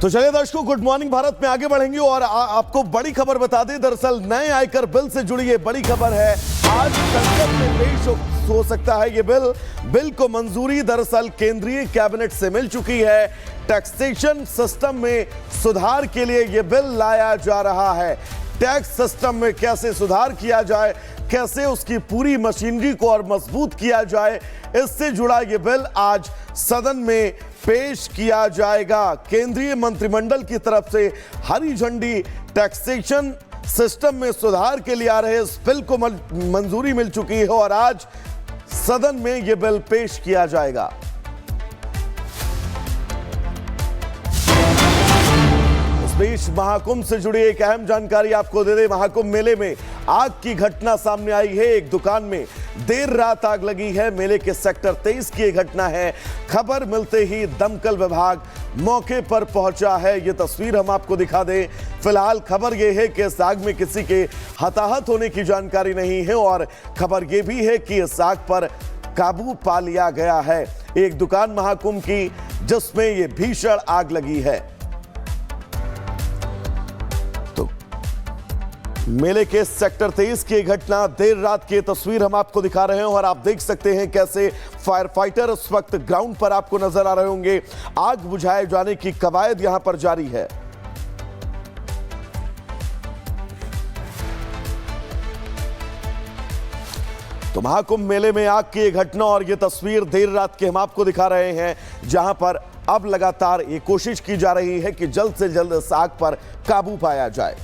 तो चलिए दर्शकों, गुड मॉर्निंग भारत में आगे बढ़ेंगे और आपको बड़ी खबर बता दें। दरअसल नए आयकर बिल से जुड़ी ये बड़ी खबर है। आज संसद में पेश हो सकता है ये बिल को मंजूरी दरअसल केंद्रीय कैबिनेट से मिल चुकी है। टैक्सेशन सिस्टम में सुधार के लिए ये बिल लाया जा रहा है। टैक्स सिस्टम में कैसे सुधार किया जाए, कैसे उसकी पूरी मशीनरी को और मजबूत किया जाए, इससे जुड़ा ये बिल आज सदन में पेश किया जाएगा। केंद्रीय मंत्रिमंडल की तरफ से हरी झंडी टैक्सेशन सिस्टम में सुधार के लिए आ रहे इस बिल को मंजूरी मिल चुकी है और आज सदन में यह बिल पेश किया जाएगा। इस बीच महाकुंभ से जुड़ी एक अहम जानकारी आपको दे दें। महाकुंभ मेले में आग की घटना सामने आई है। एक दुकान में देर रात आग लगी है। मेले के सेक्टर 23 की यह घटना है। खबर मिलते ही दमकल विभाग मौके पर पहुंचा है। यह तस्वीर हम आपको दिखा दें। फिलहाल खबर यह है कि इस आग में किसी के हताहत होने की जानकारी नहीं है और खबर यह भी है कि इस आग पर काबू पा लिया गया है। एक दुकान महाकुंभ की जिसमें यह भीषण आग लगी है। मेले के सेक्टर 23 की घटना देर रात की तस्वीर हम आपको दिखा रहे हैं और आप देख सकते हैं कैसे फायर फाइटर उस वक्त ग्राउंड पर आपको नजर आ रहे होंगे। आग बुझाए जाने की कवायद यहां पर जारी है। तो महाकुंभ मेले में आग की घटना और यह तस्वीर देर रात की हम आपको दिखा रहे हैं, जहां पर अब लगातार ये कोशिश की जा रही है कि जल्द से जल्द इस आग पर काबू पाया जाए।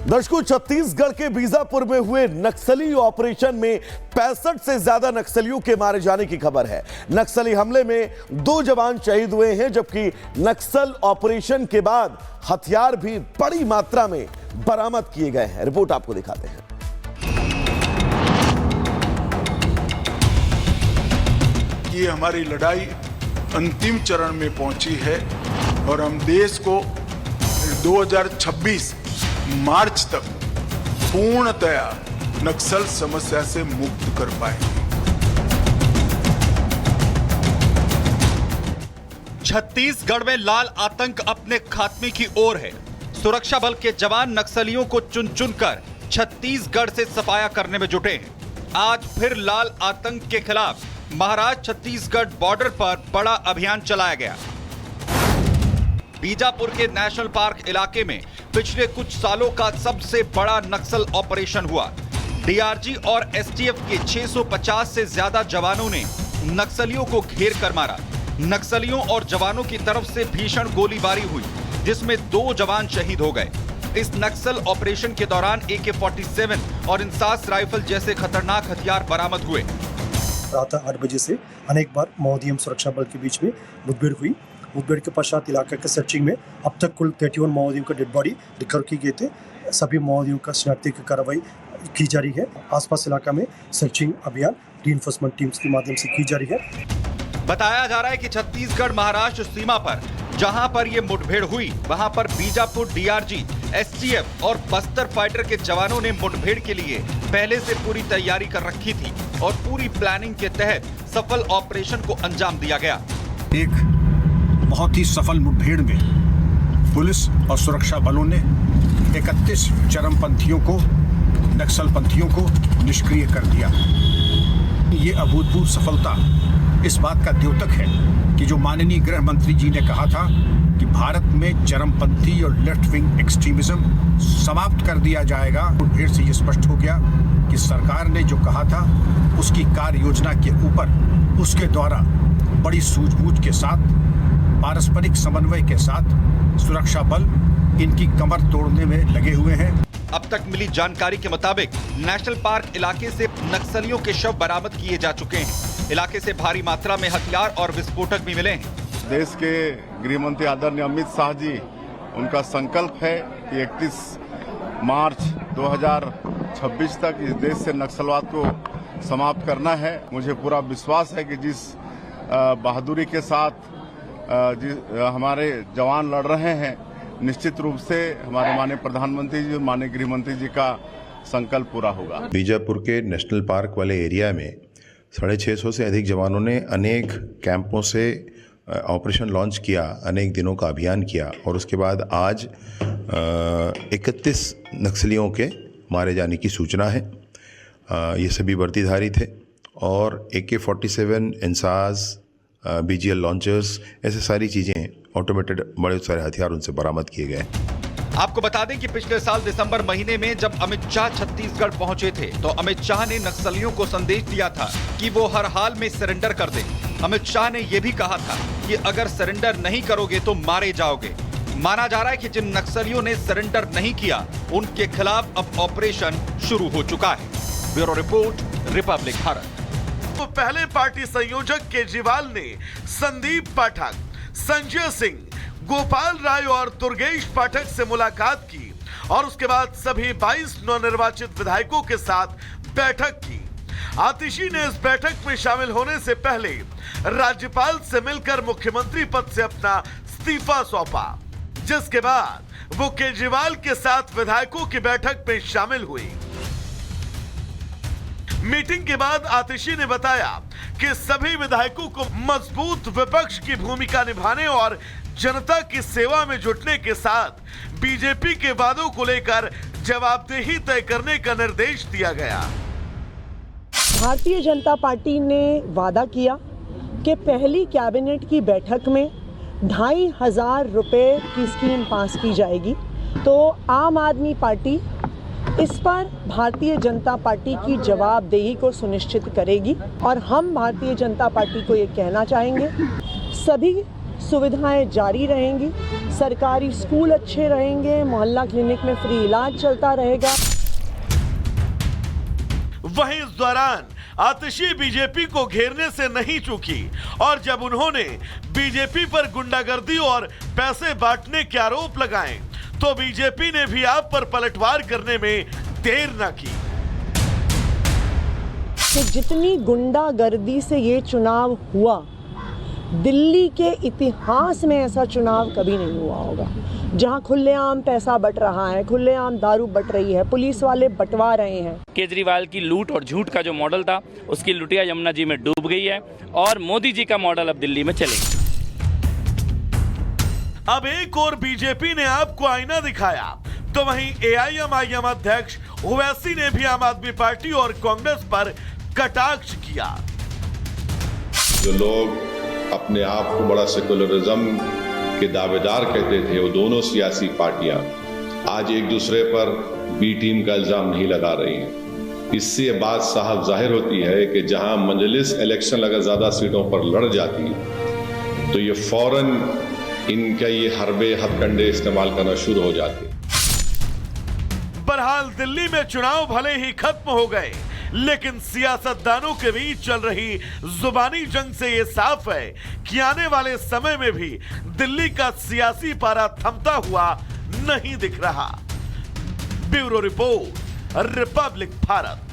दर्शकों, छत्तीसगढ़ के बीजापुर में हुए नक्सली ऑपरेशन में 65 से ज्यादा नक्सलियों के मारे जाने की खबर है। नक्सली हमले में 2 जवान शहीद हुए हैं, जबकि नक्सल ऑपरेशन के बाद हथियार भी बड़ी मात्रा में बरामद किए गए हैं। रिपोर्ट आपको दिखाते हैं। ये हमारी लड़ाई अंतिम चरण में पहुंची है और हम देश को 2026 मार्च तक पूर्णतया नक्सल समस्या से मुक्त कर पाएंगे। छत्तीसगढ़ में लाल आतंक अपने खात्मे की ओर है। सुरक्षा बल के जवान नक्सलियों को चुन चुनकर छत्तीसगढ़ से सफाया करने में जुटे हैं। आज फिर लाल आतंक के खिलाफ महाराष्ट्र छत्तीसगढ़ बॉर्डर पर बड़ा अभियान चलाया गया। बीजापुर के नेशनल पार्क इलाके में पिछले कुछ सालों का सबसे बड़ा नक्सल ऑपरेशन हुआ। डीआरजी और एसटीएफ के 650 से ज्यादा जवानों ने नक्सलियों को घेर कर मारा। नक्सलियों और जवानों की तरफ से भीषण गोलीबारी हुई, जिसमें 2 जवान शहीद हो गए। इस नक्सल ऑपरेशन के दौरान AK-47 और इंसास राइफल जैसे खतरनाक हथियार बरामद हुए। रात 8 बजे से अनेक बार माओवादी सुरक्षा बल के बीच में मुठभेड़ हुई। मुठभेड़ के पश्चात इलाके के सर्चिंग में अब तक कुल 31 माओवादियों का डेड बॉडी रिकवर की गए थे। सभी माओवादियों का शनाख्ती की कार्रवाई की जा रही है। आसपास इलाका में सर्चिंग अभियान रीइंफोर्समेंट टीम्स के माध्यम से की जा रही है। बताया जा रहा है कि छत्तीसगढ़ महाराष्ट्र सीमा पर जहां पर ये मुठभेड़ हुई, वहां पर बीजापुर डीआरजी, एसटीएफ और बस्तर फाइटर के जवानों ने मुठभेड़ के लिए पहले से पूरी तैयारी कर रखी थी और पूरी प्लानिंग के तहत सफल ऑपरेशन को अंजाम दिया गया। एक बहुत ही सफल मुठभेड़ में पुलिस और सुरक्षा बलों ने 31 चरमपंथियों को, नक्सल पंथियों को निष्क्रिय कर दिया। ये अभूतपूर्व सफलता इस बात का द्योतक है कि जो माननीय गृह मंत्री जी ने कहा था कि भारत में चरमपंथी और लेफ्ट विंग एक्सट्रीमिज्म समाप्त कर दिया जाएगा, मुठभेड़ से ये स्पष्ट हो गया कि सरकार ने जो कहा था उसकी कार्य योजना के ऊपर उसके द्वारा बड़ी सूझबूझ के साथ, पारस्परिक समन्वय के साथ सुरक्षा बल इनकी कमर तोड़ने में लगे हुए हैं। अब तक मिली जानकारी के मुताबिक नेशनल पार्क इलाके से नक्सलियों के शव बरामद किए जा चुके हैं। इलाके से भारी मात्रा में हथियार और विस्फोटक भी मिले हैं। देश के गृह मंत्री आदरणीय अमित शाह जी, उनका संकल्प है कि 31 मार्च 2026 तक इस देश से नक्सलवाद को समाप्त करना है। मुझे पूरा विश्वास है कि जिस बहादुरी के साथ हमारे जवान लड़ रहे हैं, निश्चित रूप से हमारे माननीय प्रधानमंत्री जी, माननीय गृह मंत्री जी का संकल्प पूरा होगा। बीजापुर के नेशनल पार्क वाले एरिया में 650 से अधिक जवानों ने अनेक कैंपों से ऑपरेशन लॉन्च किया, अनेक दिनों का अभियान किया और उसके बाद आज 31 नक्सलियों के मारे जाने की सूचना है। ये सभी वर्दीधारी थे और AK-47, इंसास, BGL लॉन्चर्स, ऐसे सारी चीज़ें, ऑटोमेटेड बड़े सारे हथियार उनसे बरामद किए गए। आपको बता दें कि पिछले साल दिसंबर महीने में जब अमित शाह छत्तीसगढ़ पहुंचे थे तो अमित शाह ने नक्सलियों को संदेश दिया था कि वो हर हाल में सरेंडर कर दें। अमित शाह ने यह भी कहा था कि अगर सरेंडर नहीं करोगे तो मारे जाओगे। माना जा रहा है कि जिन नक्सलियों ने सरेंडर नहीं किया उनके खिलाफ अब ऑपरेशन शुरू हो चुका है। Bureau report, Republic Bharat. तो पहले पार्टी संयोजक केजरीवाल ने संदीप पाठक, संजय सिंह, गोपाल राय और दुर्गेश पाठक से मुलाकात की और उसके बाद सभी 22 नवनिर्वाचित विधायकों के साथ बैठक की। आतिशी ने इस बैठक में शामिल होने से पहले राज्यपाल से मिलकर मुख्यमंत्री पद से अपना इस्तीफा सौंपा, जिसके बाद वो केजरीवाल के साथ विधायकों की बैठक में शामिल हुई। मीटिंग के बाद आतिशी ने बताया कि सभी विधायकों को मजबूत विपक्ष की भूमिका निभाने और जनता की सेवा में जुटने के साथ बीजेपी के वादों को लेकर जवाबदेही तय करने का निर्देश दिया गया। भारतीय जनता पार्टी ने वादा किया कि पहली कैबिनेट की बैठक में 2,500 रुपए की स्कीम पास की जाएगी। तो आम आदमी पार्टी इस पर भारतीय जनता पार्टी की जवाबदेही को सुनिश्चित करेगी और हम भारतीय जनता पार्टी को ये कहना चाहेंगे, सभी सुविधाएं जारी रहेंगी, सरकारी स्कूल अच्छे रहेंगे, मोहल्ला क्लिनिक में फ्री इलाज चलता रहेगा। वहीं इस दौरान आतिशी बीजेपी को घेरने से नहीं चूकी और जब उन्होंने बीजेपी पर गुंडागर्दी और पैसे बांटने के आरोप लगाए तो बीजेपी ने भी आप पर पलटवार करने में देर न की। कि जितनी गुंडागर्दी से ये चुनाव हुआ, दिल्ली के इतिहास में ऐसा चुनाव कभी नहीं हुआ होगा, जहां खुलेआम पैसा बट रहा है, खुलेआम दारू बट रही है, पुलिस वाले बंटवा रहे हैं। केजरीवाल की लूट और झूठ का जो मॉडल था उसकी लुटिया यमुना जी में डूब गई है और मोदी जी का मॉडल अब दिल्ली में चलेगा। अब एक और बीजेपी ने आपको आईना दिखाया तो वहीं AIMIM अध्यक्ष ओवैसी ने भी आम आदमी पार्टी और कांग्रेस पर कटाक्ष किया। जो लोग अपने आप को बड़ा सेकुलरिज्म के दावेदार कहते थे, वो दोनों सियासी पार्टियां आज एक दूसरे पर बी टीम का इल्जाम नहीं लगा रही हैं। इससे ये बात साफ जाहिर होती है कि जहां मजलिस इलेक्शन अगर ज्यादा सीटों पर लड़ जाती तो ये फौरन इनका ये हरबे हथकंडे इस्तेमाल करना शुरू हो जाते। बहरहाल दिल्ली में चुनाव भले ही खत्म हो गए, लेकिन सियासतदानों के बीच चल रही जुबानी जंग से ये साफ है कि आने वाले समय में भी दिल्ली का सियासी पारा थमता हुआ नहीं दिख रहा। Bureau report, Republic Bharat.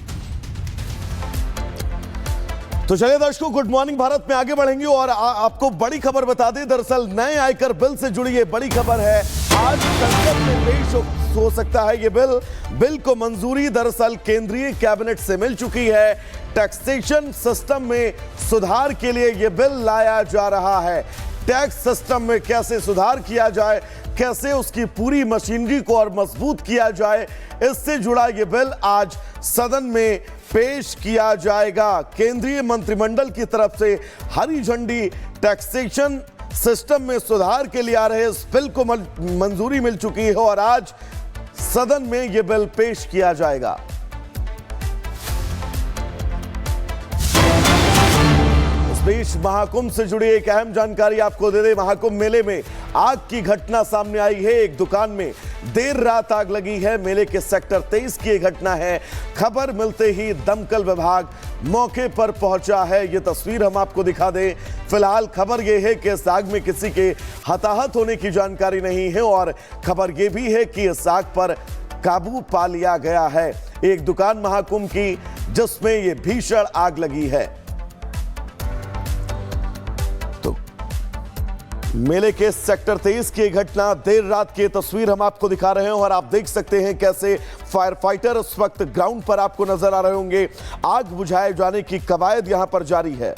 तो चलिए दर्शकों, गुड मॉर्निंग भारत में आगे बढ़ेंगे और आपको बड़ी खबर बता दें। दरअसल नए आयकर बिल से जुड़ी ये बड़ी खबर है। आज संसद में पेश हो सकता है ये बिल को मंजूरी दरअसल केंद्रीय कैबिनेट से मिल चुकी है। टैक्सेशन सिस्टम में सुधार के लिए ये बिल लाया जा रहा है। टैक्स सिस्टम में कैसे सुधार किया जाए, कैसे उसकी पूरी मशीनरी को और मजबूत किया जाए, इससे जुड़ा ये बिल आज सदन में पेश किया जाएगा। केंद्रीय मंत्रिमंडल की तरफ से हरी झंडी टैक्सेशन सिस्टम में सुधार के लिए आ रहे इस बिल को मंजूरी मिल चुकी है और आज सदन में यह बिल पेश किया जाएगा। इस बीच महाकुंभ से जुड़ी एक अहम जानकारी आपको दे दें। महाकुंभ मेले में आग की घटना सामने आई है। एक दुकान में देर रात आग लगी है। मेले के सेक्टर 23 की घटना है। खबर मिलते ही दमकल विभाग मौके पर पहुंचा है। ये तस्वीर हम आपको दिखा दें। फिलहाल खबर यह है कि इस आग में किसी के हताहत होने की जानकारी नहीं है और खबर यह भी है कि इस आग पर काबू पा लिया गया है। एक दुकान महाकुंभ की जिसमें यह भीषण आग लगी है। मेले के सेक्टर 23 की घटना, देर रात की तस्वीर हम आपको दिखा रहे हैं और आप देख सकते हैं कैसे फायर फाइटर इस वक्त ग्राउंड पर आपको नजर आ रहे होंगे। आग बुझाए जाने की कवायद यहां पर जारी है।